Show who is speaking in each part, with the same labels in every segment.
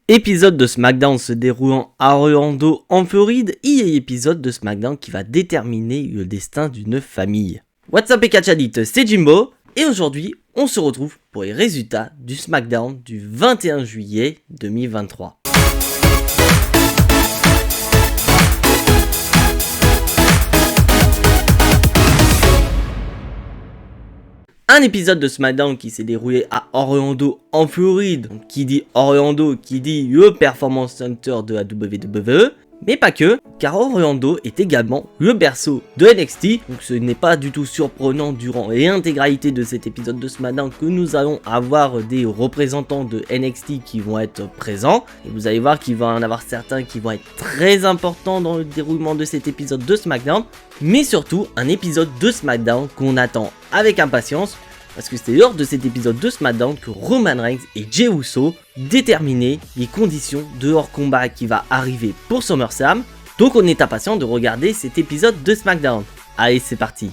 Speaker 1: Épisode de SmackDown se déroulant à Orlando en Floride et épisode de SmackDown qui va déterminer le destin d'une famille. What's up et catch addict, c'est Jimbo et aujourd'hui on se retrouve pour les résultats du SmackDown du 21 juillet 2023. Un épisode de SmackDown qui s'est déroulé à Orlando en Floride. Donc, qui dit Orlando, qui dit le Performance Center de la WWE. Mais pas que, car Orlando est également le berceau de NXT. Donc ce n'est pas du tout surprenant durant l'intégralité de cet épisode de SmackDown que nous allons avoir des représentants de NXT qui vont être présents. Et vous allez voir qu'il va en avoir certains qui vont être très importants dans le déroulement de cet épisode de SmackDown. Mais surtout un épisode de SmackDown qu'on attend avec impatience. Parce que c'est lors de cet épisode de SmackDown que Roman Reigns et Jey Uso déterminaient les conditions de leur combat qui va arriver pour SummerSlam. Donc on est impatient de regarder cet épisode de SmackDown. Allez, c'est parti.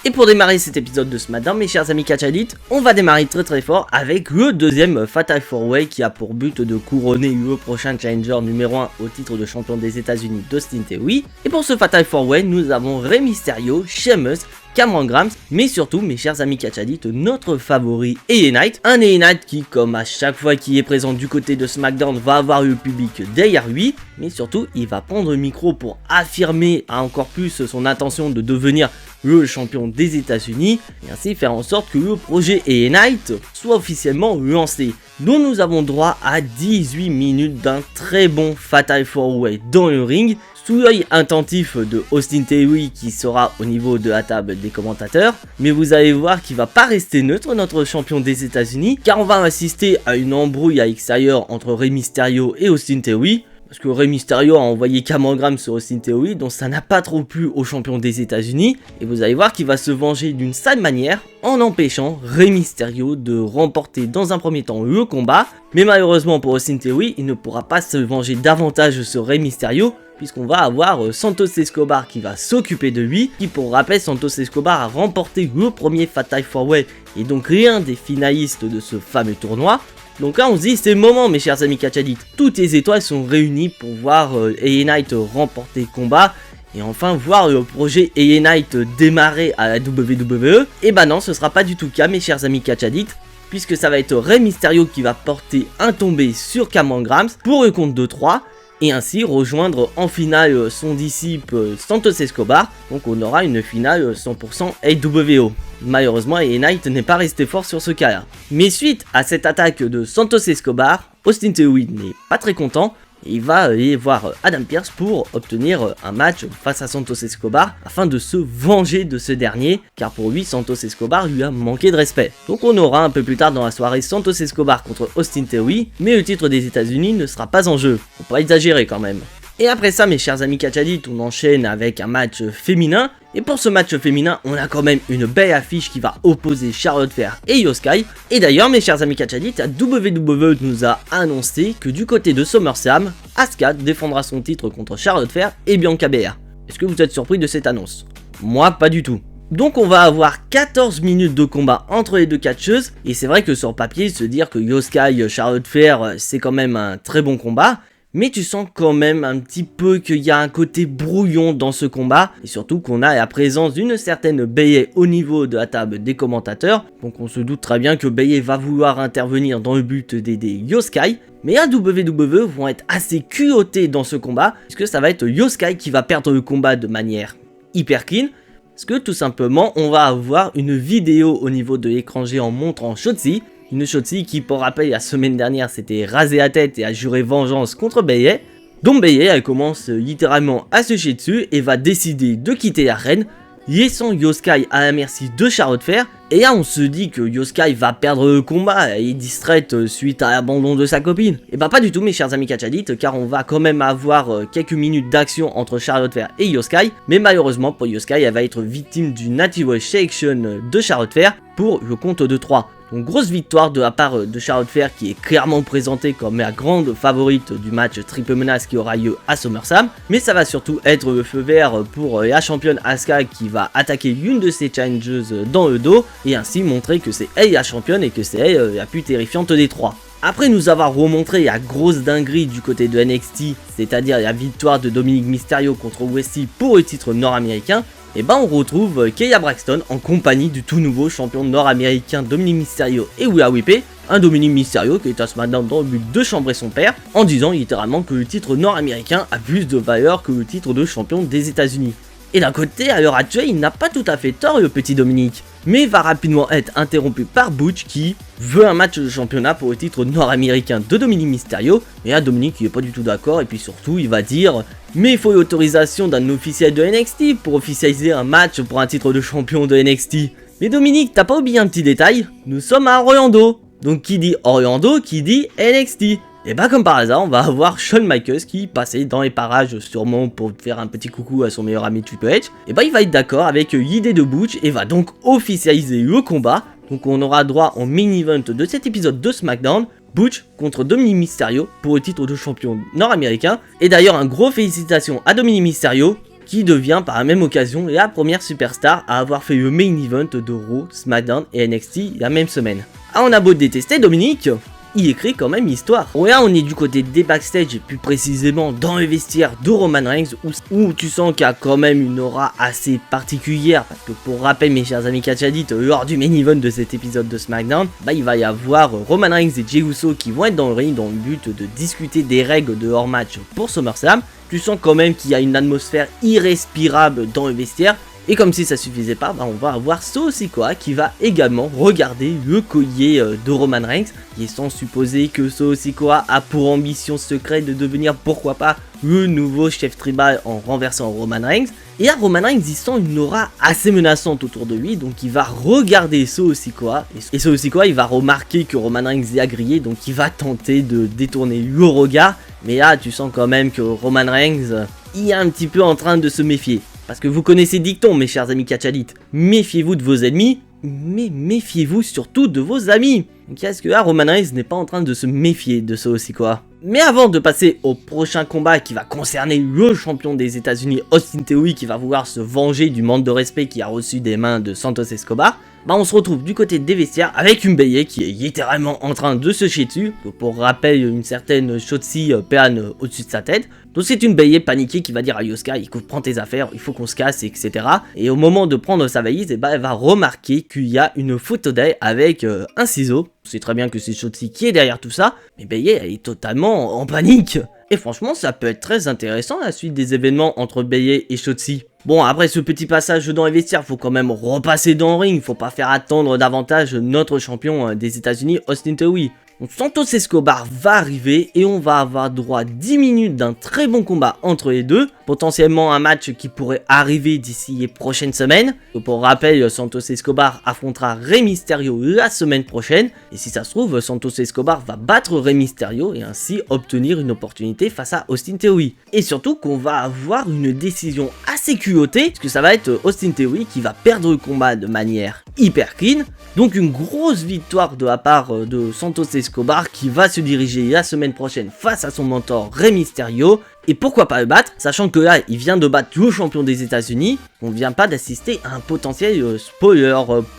Speaker 1: Et pour démarrer cet épisode de SmackDown, mes chers amis catch addicts, on va démarrer très fort avec le deuxième Fatal 4-Way qui a pour but de couronner le prochain challenger numéro 1 au titre de champion des États-Unis d'Austin Theory. Et pour ce Fatal 4-Way, nous avons Rey Mysterio, Sheamus, Cameron Grimes, mais surtout, mes chers amis catch addicts, notre favori LA Knight. Un LA Knight qui, comme à chaque fois qu'il est présent du côté de SmackDown, va avoir le public derrière lui. Mais surtout, il va prendre le micro pour affirmer encore plus son intention de devenir le champion des États-Unis et ainsi faire en sorte que le projet LA Knight soit officiellement lancé. Donc nous avons droit à 18 minutes d'un très bon Fatal 4-Way dans le ring, sous l'œil attentif de Austin Theory qui sera au niveau de la table des commentateurs. Mais vous allez voir qu'il va pas rester neutre notre champion des États-Unis, car on va assister à une embrouille à l'extérieur entre Rey Mysterio et Austin Theory. Parce que Rey Mysterio a envoyé Cameron Grimes sur Austin Theory, donc ça n'a pas trop plu au champion des États-Unis. Et vous allez voir qu'il va se venger d'une sale manière en empêchant Rey Mysterio de remporter dans un premier temps le combat. Mais malheureusement pour Austin Theory, il ne pourra pas se venger davantage sur Rey Mysterio, puisqu'on va avoir Santos Escobar qui va s'occuper de lui, qui pour rappel Santos Escobar a remporté le premier Fatal 4-Way et donc l'un des finalistes de ce fameux tournoi. Donc là on se dit c'est le moment mes chers amis catch addicts, toutes les étoiles sont réunies pour voir LA Knight remporter le combat et enfin voir le projet LA Knight démarrer à la WWE. Et bah non, ce sera pas du tout le cas mes chers amis catch addicts, puisque ça va être Rey Mysterio qui va porter un tombé sur Cameron Grimes pour le compte de 3 et ainsi rejoindre en finale son disciple Santos Escobar. Donc on aura une finale 100% AWO. Malheureusement, LA Knight n'est pas resté fort sur ce cas-là. Mais suite à cette attaque de Santos Escobar, Austin Theory n'est pas très content. Et il va aller voir Adam Pearce pour obtenir un match face à Santos Escobar afin de se venger de ce dernier, car pour lui Santos Escobar lui a manqué de respect. Donc on aura un peu plus tard dans la soirée Santos Escobar contre Austin Theory, mais le titre des États-Unis ne sera pas en jeu. Faut pas exagérer quand même. Et après ça mes chers amis catch addicts, on enchaîne avec un match féminin. Et pour ce match féminin, on a quand même une belle affiche qui va opposer Charlotte Flair et Io Sky. Et d'ailleurs mes chers amis catch addicts, la WWE nous a annoncé que du côté de SummerSlam, Asuka défendra son titre contre Charlotte Flair et Bianca Belair. Est-ce que vous êtes surpris de cette annonce? Moi pas du tout. Donc on va avoir 14 minutes de combat entre les deux catcheuses. Et c'est vrai que sur papier, se dire que Io Sky, Charlotte Flair, c'est quand même un très bon combat. Mais tu sens quand même un petit peu qu'il y a un côté brouillon dans ce combat. Et surtout qu'on a la présence d'une certaine Bayley au niveau de la table des commentateurs. Donc on se doute très bien que Bayley va vouloir intervenir dans le but d'aider Io Sky. Mais la WWE vont être assez culottés dans ce combat, puisque ça va être Io Sky qui va perdre le combat de manière hyper clean. Parce que tout simplement on va avoir une vidéo au niveau de l'écran géant montrant Shotzi. Une Shotzi qui, pour rappel, la semaine dernière s'était rasé la tête et a juré vengeance contre Bayley. Donc Bayley, elle commence littéralement à se chier dessus et va décider de quitter l'arène, laissant Io Sky à la merci de Charlotte Flair. Et là on se dit que Io Sky va perdre le combat, elle est distraite suite à l'abandon de sa copine. Et bah pas du tout mes chers amis catch addicts, car on va quand même avoir quelques minutes d'action entre Charlotte Flair et Io Sky. Mais malheureusement pour Io Sky, elle va être victime d'une Native Selection de Charlotte Flair pour le compte de 3. Donc grosse victoire de la part de Charlotte Flair qui est clairement présentée comme la grande favorite du match triple menace qui aura lieu à SummerSlam. Mais ça va surtout être le feu vert pour la championne Asuka qui va attaquer l'une de ses challengeuses dans le dos et ainsi montrer que c'est elle la championne et que c'est elle la plus terrifiante des trois. Après nous avoir remontré la grosse dinguerie du côté de NXT, c'est-à-dire la victoire de Dominic Mysterio contre Wesley pour le titre nord-américain, et on retrouve Kaya Braxton en compagnie du tout nouveau champion nord-américain Dominic Mysterio et Rhea Ripley, un Dominic Mysterio qui est à SmackDown dans le but de chambrer son père, en disant littéralement que le titre nord-américain a plus de valeur que le titre de champion des États-Unis. Et d'un côté, à l'heure actuelle, il n'a pas tout à fait tort le petit Dominic, mais va rapidement être interrompu par Butch qui veut un match de championnat pour le titre nord-américain de Dominic Mysterio, et là Dominic il est pas du tout d'accord, et puis surtout il va dire « Mais il faut l'autorisation d'un officiel de NXT pour officialiser un match pour un titre de champion de NXT. » Mais Dominic, t'as pas oublié un petit détail? Nous sommes à Orlando, donc qui dit Orlando, qui dit NXT. Et comme par hasard, on va avoir Shawn Michaels qui passait dans les parages sûrement pour faire un petit coucou à son meilleur ami Triple H. Et il va être d'accord avec l'idée de Butch et va donc officialiser le combat. Donc on aura droit au main event de cet épisode de SmackDown, Butch contre Dominic Mysterio pour le titre de champion nord-américain. Et d'ailleurs un gros félicitations à Dominic Mysterio qui devient par la même occasion la première superstar à avoir fait le main event de Raw, SmackDown et NXT la même semaine. Ah, on a beau détester Dominic, il écrit quand même l'histoire. Ouais, on est du côté des backstage et plus précisément dans le vestiaire de Roman Reigns où tu sens qu'il y a quand même une aura assez particulière parce que pour rappel mes chers amis Catchadit, lors du main event de cet épisode de SmackDown, il va y avoir Roman Reigns et Jey Uso qui vont être dans le ring dans le but de discuter des règles de hors match pour SummerSlam. Tu sens quand même qu'il y a une atmosphère irrespirable dans le vestiaire. Et comme si ça suffisait pas, on va avoir Solo Sikoa qui va également regarder le collier de Roman Reigns, qui est sans supposer que Solo Sikoa a pour ambition secrète de devenir pourquoi pas le nouveau chef tribal en renversant Roman Reigns. Et à Roman Reigns, il sent une aura assez menaçante autour de lui, donc il va regarder Solo Sikoa. Et Solo Sikoa, il va remarquer que Roman Reigns est grillé, donc il va tenter de détourner le regard. Mais là, tu sens quand même que Roman Reigns, il est un petit peu en train de se méfier. Parce que vous connaissez dicton, mes chers amis catchadites, méfiez-vous de vos ennemis, mais méfiez-vous surtout de vos amis. Donc est-ce que là, Roman Reigns n'est pas en train de se méfier de ça aussi quoi? Mais avant de passer au prochain combat qui va concerner le champion des États-Unis, Austin Theory, qui va vouloir se venger du manque de respect qu'il a reçu des mains de Santos Escobar, on se retrouve du côté des vestiaires avec une Bayley qui est littéralement en train de se chier dessus. Pour rappel, une certaine Shotzi plane au-dessus de sa tête. Donc c'est une Bayley paniquée qui va dire à Yoska, écoute, prends tes affaires, il faut qu'on se casse, etc. Et au moment de prendre sa valise, elle va remarquer qu'il y a une photo d'elle avec un ciseau. C'est très bien que c'est Shotzi qui est derrière tout ça, mais Bayley elle est totalement en panique. Et franchement, ça peut être très intéressant la suite des événements entre Bayley et Shotzi. Bon, après ce petit passage dans les vestiaires, faut quand même repasser dans le ring, faut pas faire attendre davantage notre champion des États-Unis, Austin Theory. Donc Santos Escobar va arriver et on va avoir droit à 10 minutes d'un très bon combat entre les deux. Potentiellement un match qui pourrait arriver d'ici les prochaines semaines. Donc pour rappel, Santos Escobar affrontera Rey Mysterio la semaine prochaine. Et si ça se trouve, Santos Escobar va battre Rey Mysterio et ainsi obtenir une opportunité face à Austin Theory. Et surtout qu'on va avoir une décision assez culottée, parce que ça va être Austin Theory qui va perdre le combat de manière hyper clean. Donc une grosse victoire de la part de Santos Escobar qui va se diriger la semaine prochaine face à son mentor Rey Mysterio. Et pourquoi pas le battre, sachant que là il vient de battre le champion des États-Unis, on vient pas d'assister à un potentiel spoiler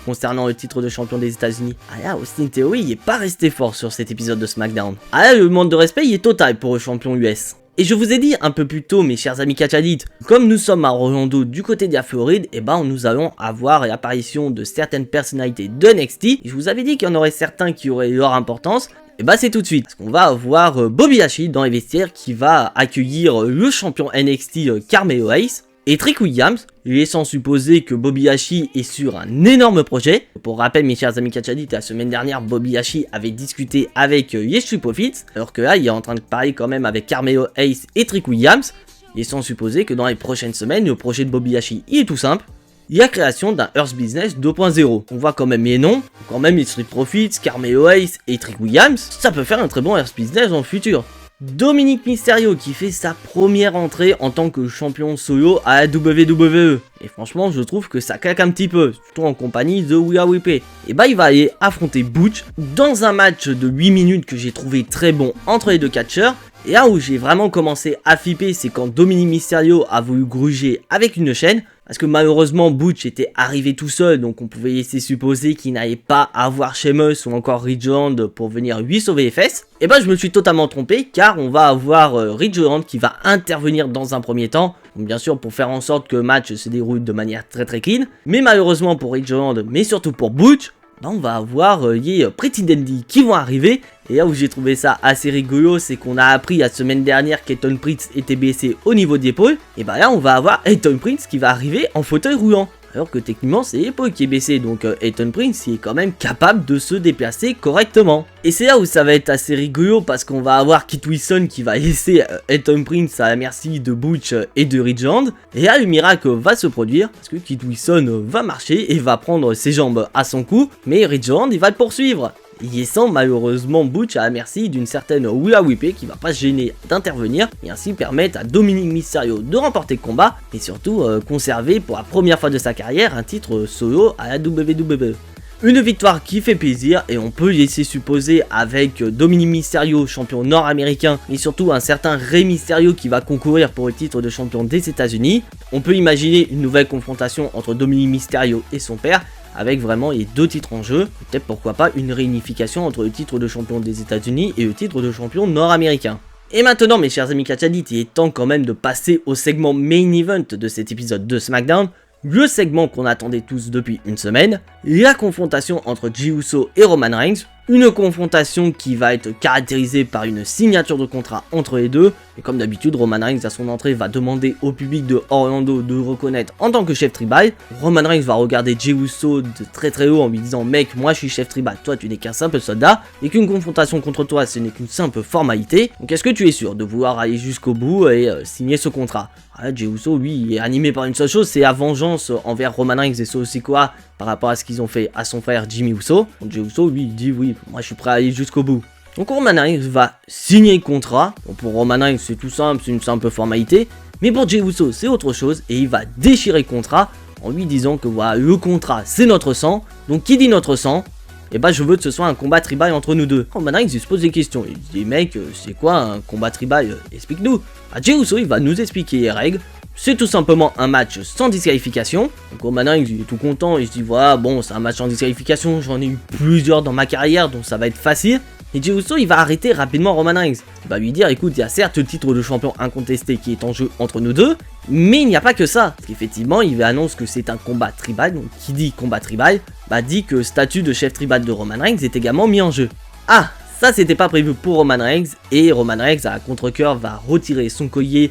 Speaker 1: concernant le titre de champion des États-Unis. Ah là, Austin Theory il est pas resté fort sur cet épisode de SmackDown. Ah là, le manque de respect il est total pour le champion US. Et je vous ai dit un peu plus tôt, mes chers amis catchadites, comme nous sommes à Orlando du côté de la Floride, nous allons avoir l'apparition de certaines personnalités de NXT. Et je vous avais dit qu'il y en aurait certains qui auraient leur importance. Et c'est tout de suite, parce qu'on va avoir Bobby Lashley dans les vestiaires qui va accueillir le champion NXT Carmelo Hayes. Et Trick Williams, laissant supposer que Bobby Lashley est sur un énorme projet. Pour rappel, mes chers amis catchadites, la semaine dernière, Bobby Lashley avait discuté avec Street Profits, alors que là, il est en train de parler quand même avec Carmelo Hayes et Trick Williams, laissant supposer que dans les prochaines semaines, le projet de Bobby Lashley il est tout simple. La création d'un Earth Business 2.0. On voit quand même les noms, quand même les Street Profits, Carmelo Hayes et Trick Williams, ça peut faire un très bon Earth Business dans le futur. Dominic Mysterio qui fait sa première entrée en tant que champion solo à la WWE. Et franchement, je trouve que ça claque un petit peu, surtout en compagnie de Rhea Ripley. Et il va aller affronter Butch dans un match de 8 minutes que j'ai trouvé très bon entre les deux catcheurs. Et là où j'ai vraiment commencé à flipper, c'est quand Dominic Mysterio a voulu gruger avec une chaîne. Parce que malheureusement Butch était arrivé tout seul, donc on pouvait laisser supposer qu'il n'allait pas avoir Sheamus ou encore Ridge Holland pour venir lui sauver les fesses. Et bah je me suis totalement trompé, car on va avoir Ridge Holland qui va intervenir dans un premier temps. Donc, bien sûr pour faire en sorte que le match se déroule de manière très clean. Mais malheureusement pour Ridge Holland, mais surtout pour Butch, on va avoir les Pretty Dandy qui vont arriver. Et là où j'ai trouvé ça assez rigolo, c'est qu'on a appris la semaine dernière qu'Elton Prince était blessé au niveau de l'épaule. Et bah là on va avoir Elton Prince qui va arriver en fauteuil roulant. Alors que techniquement c'est l'épaule qui est baissée, donc Elton Prince il est quand même capable de se déplacer correctement. Et c'est là où ça va être assez rigolo parce qu'on va avoir Kit Wilson qui va laisser Elton Prince à la merci de Butch et de Ridge Holland. Et là le miracle va se produire parce que Kit Wilson va marcher et va prendre ses jambes à son cou, mais Ridge Holland il va le poursuivre. Il laissant malheureusement Butch à la merci d'une certaine Willa Whippé qui va pas se gêner d'intervenir et ainsi permettre à Dominic Mysterio de remporter le combat et surtout conserver pour la première fois de sa carrière un titre solo à la WWE. Une victoire qui fait plaisir et on peut laisser supposer avec Dominic Mysterio, champion nord-américain, et surtout un certain Rey Mysterio qui va concourir pour le titre de champion des États-Unis. On peut imaginer une nouvelle confrontation entre Dominic Mysterio et son père, avec vraiment les deux titres en jeu, peut-être pourquoi pas une réunification entre le titre de champion des États-Unis et le titre de champion nord-américain. Et maintenant mes chers amis catch addicts, il est temps quand même de passer au segment main event de cet épisode de SmackDown, le segment qu'on attendait tous depuis une semaine, la confrontation entre Jey Uso et Roman Reigns, une confrontation qui va être caractérisée par une signature de contrat entre les deux, et comme d'habitude Roman Reigns à son entrée va demander au public de Orlando de le reconnaître en tant que chef tribal. Roman Reigns va regarder Jey Uso de très haut en lui disant mec moi je suis chef tribal, toi tu n'es qu'un simple soldat, et qu'une confrontation contre toi ce n'est qu'une simple formalité, donc est-ce que tu es sûr de vouloir aller jusqu'au bout et signer ce contrat? Jey Uso lui est animé par une seule chose, c'est la vengeance envers Roman Reigns et Solo Sikoa par rapport à ce qu'ils ont fait à son frère Jimmy Uso. Donc Jey Uso lui il dit oui, moi je suis prêt à aller jusqu'au bout. Donc Roman Reigns va signer le contrat. Donc pour Roman Reigns c'est tout simple, c'est une simple formalité. Mais pour Jey Uso c'est autre chose et il va déchirer le contrat en lui disant que voilà le contrat c'est notre sang. Donc qui dit notre sang, et bah je veux que ce soit un combat tribal entre nous deux. Roman Reigns il se pose des questions, il dit mec c'est quoi un combat tribal, explique-nous. Jey Uso il va nous expliquer les règles. C'est tout simplement un match sans disqualification. Donc Roman Reigns il est tout content, il se dit voilà bon c'est un match sans disqualification, j'en ai eu plusieurs dans ma carrière donc ça va être facile. Et Jey Uso il va arrêter rapidement Roman Reigns. Il va lui dire écoute il y a certes le titre de champion incontesté qui est en jeu entre nous deux, mais il n'y a pas que ça. Parce qu'effectivement il annonce que c'est un combat tribal, donc qui dit combat tribal, dit que le statut de chef tribal de Roman Reigns est également mis en jeu. Ah ça c'était pas prévu pour Roman Reigns, et Roman Reigns à contre-cœur va retirer son collier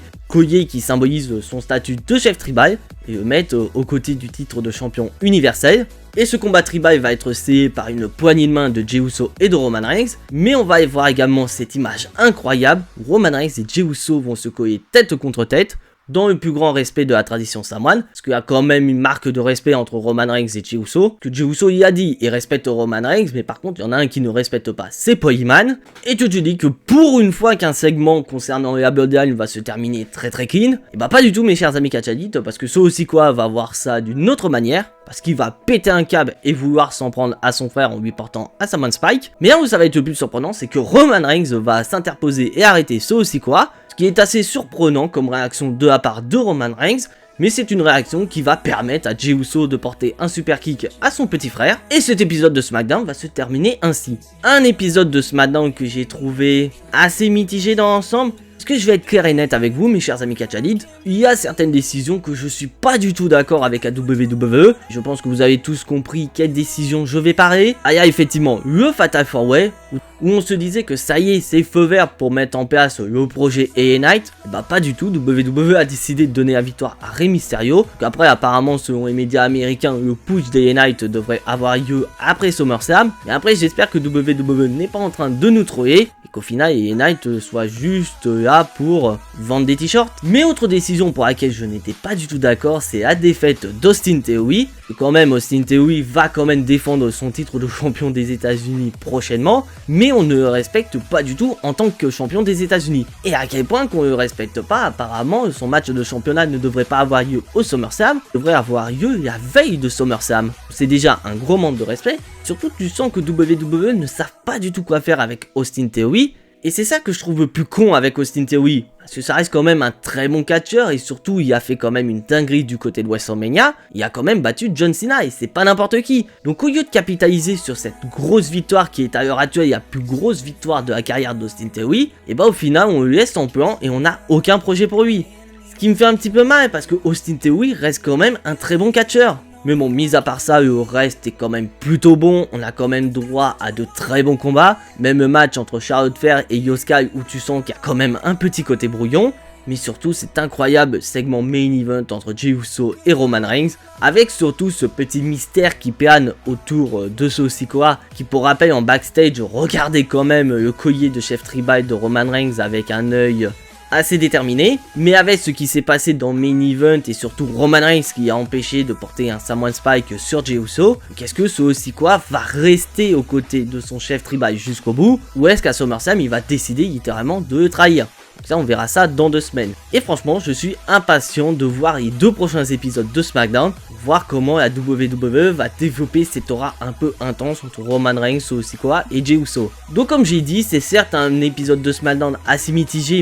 Speaker 1: qui symbolise son statut de chef tribal et le mettre aux côtés du titre de champion universel. Et ce combat tribal va être scellé par une poignée de main de Jey Uso et de Roman Reigns, mais on va y voir également cette image incroyable où Roman Reigns et Jey Uso vont se coller tête contre tête, dans le plus grand respect de la tradition samoane, parce qu'il y a quand même une marque de respect entre Roman Reigns et Jey Uso, que Jey Uso il a dit, il respecte Roman Reigns, mais par contre il y en a un qui ne respecte pas, c'est Paul Heyman, et tu te dis que pour une fois qu'un segment concernant la Bloodline va se terminer très clean, et pas du tout mes chers amis catch addicts, parce que Solo Sikoa va voir ça d'une autre manière, parce qu'il va péter un câble et vouloir s'en prendre à son frère en lui portant un Samoan Spike, mais là où ça va être le plus surprenant, c'est que Roman Reigns va s'interposer et arrêter Solo Sikoa, ce qui est assez surprenant comme réaction de la part de Roman Reigns, mais c'est une réaction qui va permettre à Jey Uso de porter un super kick à son petit frère, et cet épisode de SmackDown va se terminer ainsi. Un épisode de SmackDown que j'ai trouvé assez mitigé dans l'ensemble. Parce que je vais être clair et net avec vous mes chers amis catch addicts, il y a certaines décisions que je suis pas du tout d'accord avec la WWE. Je pense que vous avez tous compris quelle décision je vais parler. Il y a effectivement le Fatal 4-Way, où on se disait que ça y est c'est feu vert pour mettre en place le projet LA Knight. Pas du tout, WWE a décidé de donner la victoire à Rey Mysterio. Après apparemment selon les médias américains le push d'LA Knight devrait avoir lieu après SummerSlam. Mais après j'espère que WWE n'est pas en train de nous troller, et qu'au final LA Knight soit juste là pour vendre des t-shirts. Mais autre décision pour laquelle je n'étais pas du tout d'accord, c'est la défaite d'Austin Theory. Et quand même Austin Theory va quand même défendre son titre de champion des États-Unis prochainement, mais on ne le respecte pas du tout en tant que champion des États-Unis. Et à quel point qu'on ne le respecte pas, apparemment son match de championnat ne devrait pas avoir lieu au SummerSlam, devrait avoir lieu la veille de SummerSlam. C'est déjà un gros manque de respect, surtout tu sens que WWE ne savent pas du tout quoi faire avec Austin Theory. Et c'est ça que je trouve le plus con avec Austin Theory. Parce que ça reste quand même un très bon catcheur et surtout il a fait quand même une dinguerie du côté de WrestleMania. Il a quand même battu John Cena et c'est pas n'importe qui. Donc au lieu de capitaliser sur cette grosse victoire qui est à l'heure actuelle la plus grosse victoire de la carrière d'Austin Theory, et bah au final on le laisse en plan et on n'a aucun projet pour lui. Ce qui me fait un petit peu mal parce que Austin Theory reste quand même un très bon catcheur. Mais bon, mis à part ça, le reste est quand même plutôt bon. On a quand même droit à de très bons combats. Même le match entre Charlotte Flair et Io Sky où tu sens qu'il y a quand même un petit côté brouillon. Mais surtout, cet incroyable segment main event entre Jey Uso et Roman Reigns. Avec surtout ce petit mystère qui plane autour de Solo Sikoa. Qui pour rappel en backstage, regardez quand même le collier de chef tribal de Roman Reigns avec un œil assez déterminé, mais avec ce qui s'est passé dans Main Event et surtout Roman Reigns qui a empêché de porter un Samoan Spike sur Jey Uso, qu'est-ce que Solo Sikoa va rester aux côtés de son chef tribal jusqu'au bout, ou est-ce qu'à SummerSlam il va décider littéralement de le trahir? Donc ça on verra ça dans 2 semaines. Et franchement je suis impatient de voir les 2 prochains épisodes de SmackDown, voir comment la WWE va développer cette aura un peu intense entre Roman Reigns, Solo Sikoa et Jey Uso. Donc comme j'ai dit, c'est certes un épisode de SmackDown assez mitigé,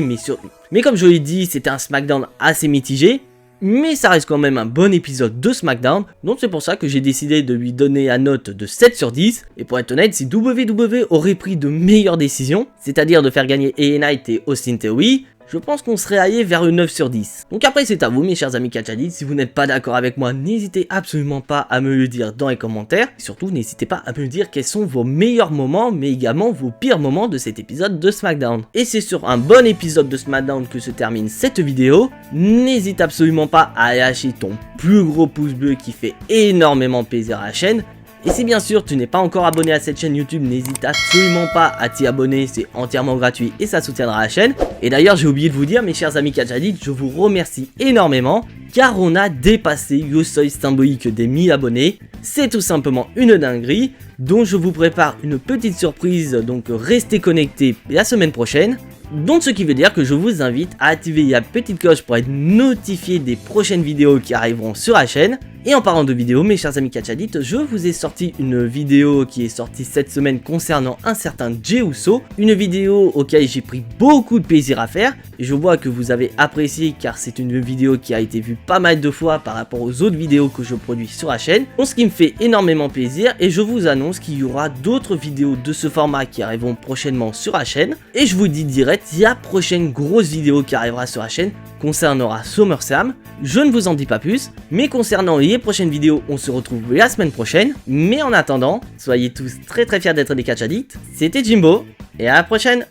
Speaker 1: mais comme je l'ai dit, c'était un SmackDown assez mitigé, mais ça reste quand même un bon épisode de SmackDown, donc c'est pour ça que j'ai décidé de lui donner la note de 7 sur 10, et pour être honnête, si WWE aurait pris de meilleures décisions, c'est-à-dire de faire gagner LA Knight et Austin Theory, je pense qu'on serait allé vers le 9 sur 10. Donc après c'est à vous mes chers amis Catch Addict, si vous n'êtes pas d'accord avec moi, n'hésitez absolument pas à me le dire dans les commentaires. Et surtout n'hésitez pas à me dire quels sont vos meilleurs moments, mais également vos pires moments de cet épisode de SmackDown. Et c'est sur un bon épisode de SmackDown que se termine cette vidéo. N'hésite absolument pas à lâcher ton plus gros pouce bleu qui fait énormément plaisir à la chaîne. Et si bien sûr tu n'es pas encore abonné à cette chaîne YouTube, n'hésite absolument pas à t'y abonner, c'est entièrement gratuit et ça soutiendra la chaîne. Et d'ailleurs j'ai oublié de vous dire mes chers amis Catch Addict, je vous remercie énormément car on a dépassé le seuil symbolique des 1000 abonnés. C'est tout simplement une dinguerie, donc je vous prépare une petite surprise, donc restez connectés la semaine prochaine. Donc ce qui veut dire que je vous invite à activer la petite cloche pour être notifié des prochaines vidéos qui arriveront sur la chaîne. Et en parlant de vidéos, mes chers amis Catch Addict, je vous ai sorti une vidéo qui est sortie cette semaine concernant un certain Jey Uso. Une vidéo auquel j'ai pris beaucoup de plaisir à faire. Et je vois que vous avez apprécié car c'est une vidéo qui a été vue pas mal de fois par rapport aux autres vidéos que je produis sur la chaîne. Donc ce qui me fait énormément plaisir et je vous annonce qu'il y aura d'autres vidéos de ce format qui arriveront prochainement sur la chaîne. Et je vous dis direct, la prochaine grosse vidéo qui arrivera sur la chaîne concernera SummerSlam. Je ne vous en dis pas plus, mais concernant les prochaines vidéos, on se retrouve la semaine prochaine. Mais en attendant, soyez tous très fiers d'être des Catch Addicts. C'était Jimbo, et à la prochaine!